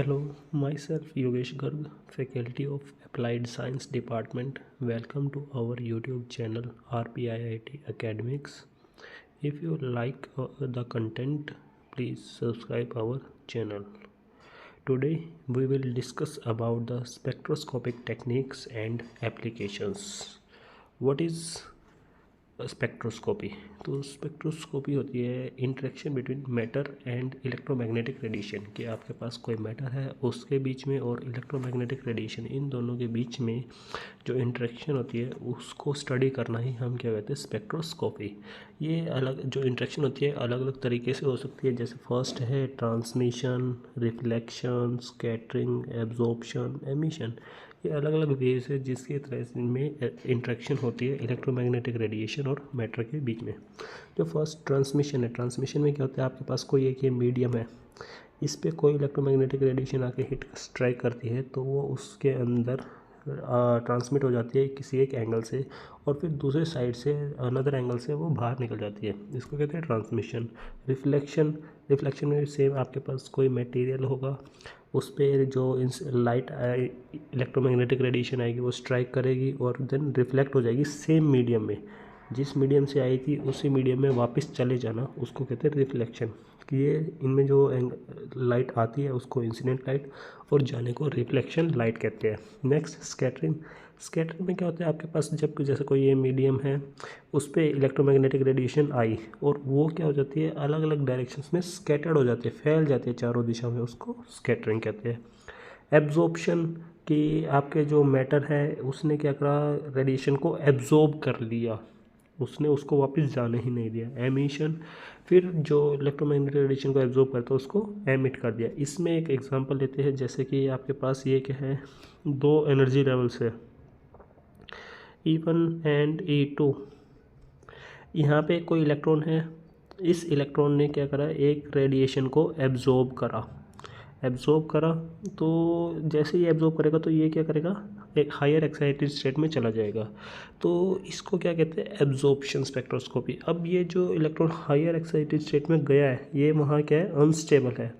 Hello, myself Yogesh Garg, Faculty of Applied Science Department. Welcome to our YouTube channel RPIIT Academics. If you like the content, please subscribe our channel. Today we will discuss about the spectroscopic techniques and applications. What is spectroscopy? तो spectroscopy होती है interaction between matter and electromagnetic radiation, कि आपके पास कोई matter है उसके बीच में और इलेक्ट्रोमैग्नेटिक रेडिएशन, इन दोनों के बीच में जो इंटरेक्शन होती है उसको स्टडी करना ही हम क्या कहते हैं, स्पेक्ट्रोस्कोपी। ये अलग जो इंटरेक्शन होती है अलग अलग तरीके से हो सकती है। जैसे फर्स्ट है transmission, reflection, scattering, absorption, emission. ये अलग अलग वेज है जिसके तरह में इंटरेक्शन होती है इलेक्ट्रोमैग्नेटिक रेडिएशन और मैटर के बीच में। जो फर्स्ट ट्रांसमिशन है, ट्रांसमिशन में क्या होता है, आपके पास कोई एक ये मीडियम है, इस पर कोई इलेक्ट्रोमैग्नेटिक रेडिएशन आके हिट स्ट्राइक करती है तो वो उसके अंदर ट्रांसमिट हो जाती है किसी एक एंगल से, और फिर दूसरे साइड से अनदर एंगल से वो बाहर निकल जाती है। इसको कहते हैं ट्रांसमिशन। रिफ्लेक्शन, रिफ्लेक्शन में सेम आपके पास कोई मटेरियल होगा, उस पर जो लाइट इलेक्ट्रोमैग्नेटिक रेडिएशन आएगी वो स्ट्राइक करेगी और देन रिफ्लेक्ट हो जाएगी सेम मीडियम में, जिस मीडियम से आई थी उसी मीडियम में वापस चले जाना, उसको कहते हैं रिफ्लेक्शन। कि ये इनमें जो लाइट आती है उसको इंसिडेंट लाइट और जाने को रिफ्लेक्शन लाइट कहते हैं। Next scattering. स्कैटरिंग में क्या होता है, आपके पास जब जैसे कोई ये मीडियम है उस पर इलेक्ट्रोमैग्नेटिक रेडिएशन आई और वो क्या हो जाती है, अलग अलग डायरेक्शंस में स्कैटर्ड हो जाती है, फैल जाती है चारों दिशा में, उसको स्कैटरिंग कहते हैं। एब्जॉर्प्शन, कि आपके जो मैटर है उसने क्या करा, रेडिएशन को एब्जॉर्ब कर लिया, उसने उसको वापस जाने ही नहीं दिया। एमिशन, फिर जो इलेक्ट्रोमैग्नेटिक रेडिएशन को एब्जॉर्ब करता है उसको एमिट कर दिया। इसमें एक एग्जांपल लेते हैं, जैसे कि आपके पास ये क्या है, दो एनर्जी लेवल्स है E1 एंड E2। यहाँ पे कोई इलेक्ट्रॉन है, इस इलेक्ट्रॉन ने क्या करा, एक रेडिएशन को एब्जॉर्ब करा। एब्जॉर्ब करा तो जैसे ही एब्जॉर्ब करेगा तो ये क्या करेगा, एक हायर एक्साइटेड स्टेट में चला जाएगा। तो इसको क्या कहते हैं, एब्जॉर्प्शन स्पेक्ट्रोस्कोपी। अब ये जो इलेक्ट्रॉन हायर एक्साइटेड स्टेट में गया है ये वहाँ क्या है, अनस्टेबल है,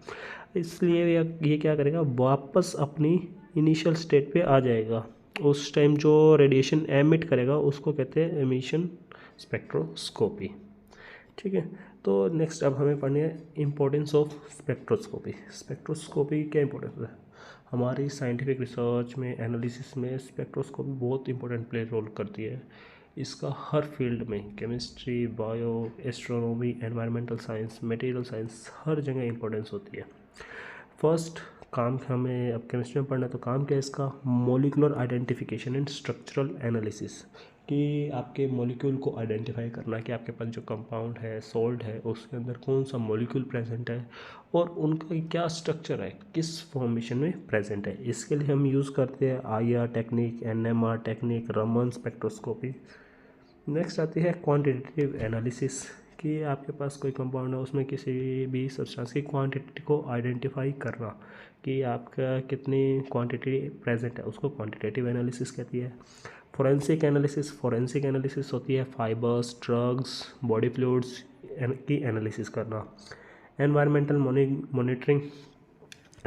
इसलिए ये क्या करेगा, वापस अपनी इनिशियल स्टेट पे आ जाएगा। उस टाइम जो रेडिएशन एमिट करेगा उसको कहते हैं एमिशन स्पेक्ट्रोस्कोपी। ठीक है। तो नेक्स्ट अब हमें पढ़नी है इम्पोर्टेंस ऑफ स्पेक्ट्रोस्कोपी। स्पेक्ट्रोस्कोपी क्या इंपॉर्टेंस है हमारी साइंटिफिक रिसर्च में, एनालिसिस में स्पेक्ट्रोस्कोपी बहुत इंपॉर्टेंट प्ले रोल करती है। इसका हर फील्ड में, chemistry, bio, astronomy, environmental science, material science, हर जगह इंपॉर्टेंस होती है। फर्स्ट काम हमें अब केमिस्ट्री में पढ़ना है, तो काम क्या है इसका, molecular identification and structural analysis, कि आपके मॉलिक्यूल को आइडेंटिफाई करना कि आपके पास जो कंपाउंड है, सॉल्ट है, उसके अंदर कौन सा मॉलिक्यूल प्रेजेंट है और उनका क्या स्ट्रक्चर है, किस फॉर्मेशन में प्रेजेंट है। इसके लिए हम यूज़ करते हैं IR technique, NMR technique, Raman spectroscopy. Next आती है क्वांटिटेटिव एनालिसिस, कि आपके पास कोई कंपाउंड है उसमें किसी भी सब्सटेंस की क्वांटिटी को आइडेंटिफाई करना, कि आपका कितनी क्वांटिटी प्रेजेंट है, उसको क्वांटिटेटिव एनालिसिस कहती है। फोरेंसिक एनालिसिस, फोरेंसिक एनालिसिस होती है फाइबर्स, ड्रग्स, बॉडी फ्लूइड्स की एनालिसिस करना। एनवायरमेंटल मॉनिटरिंग,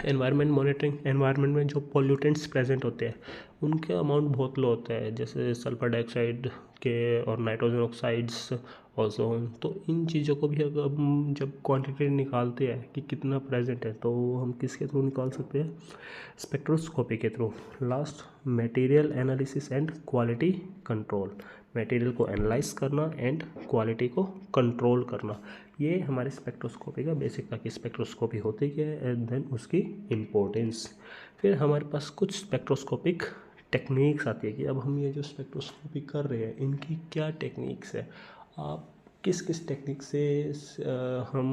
एनवायरनमेंट में जो पोल्यूटेंट्स प्रेजेंट होते हैं उनके अमाउंट बहुत लो होता है, जैसे सल्फर डाइऑक्साइड के और नाइट्रोजन ऑक्साइड्स, ओजोन। तो इन चीज़ों को भी अगर हम जब क्वांटिटी निकालते हैं कि कितना प्रेजेंट है, तो हम किसके थ्रू निकाल सकते हैं, स्पेक्ट्रोस्कोपी के through. Last material analysis and quality control, material को एनालाइज करना एंड क्वालिटी को कंट्रोल करना, ये हमारे स्पेक्ट्रोस्कोपी का बेसिक था कि स्पेक्ट्रोस्कोपी होती क्या है एंड देन उसकी इम्पोर्टेंस। फिर हमारे पास कुछ स्पेक्ट्रोस्कोपिक टेक्निक्स आती है कि अब हम ये जो स्पेक्ट्रोस्कोपी कर रहे हैं इनकी क्या टेक्निक्स है, आप किस किस टेक्निक से हम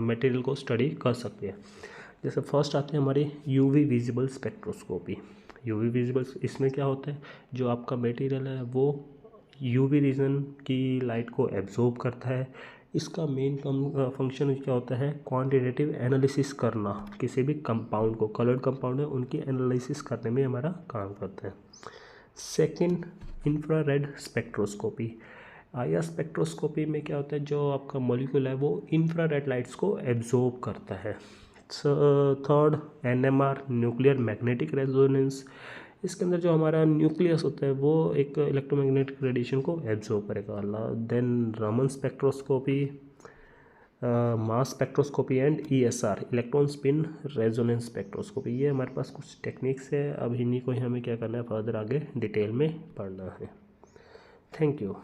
मटेरियल को स्टडी कर सकते हैं। जैसे फर्स्ट आते हैं हमारी UV visible spectroscopy. UV visible, इसमें क्या होता है, जो आपका मटेरियल है वो UV रीजन की लाइट को एब्जॉर्ब करता है। इसका मेन फंक्शन क्या होता है, क्वांटिटेटिव एनालिसिस करना, किसी भी कंपाउंड को, कलर्ड कंपाउंड है उनकी एनालिसिस करने में हमारा काम करता है। Second, infrared spectroscopy. IR spectroscopy में क्या होता है, जो आपका मॉलिक्यूल है वो इंफ्रारेड लाइट्स को एब्जॉर्ब करता है। Third NMR nuclear magnetic resonance, इसके अंदर जो हमारा न्यूक्लियस होता है वो एक इलेक्ट्रोमैग्नेटिक रेडिएशन को एब्जॉर्ब करेगा। Then Raman spectroscopy, mass spectroscopy and ESR electron spin resonance spectroscopy. ये हमारे पास कुछ टेक्निक्स है, अब इन्हीं को ही हमें क्या करना है, फर्दर आगे डिटेल में पढ़ना है। Thank you.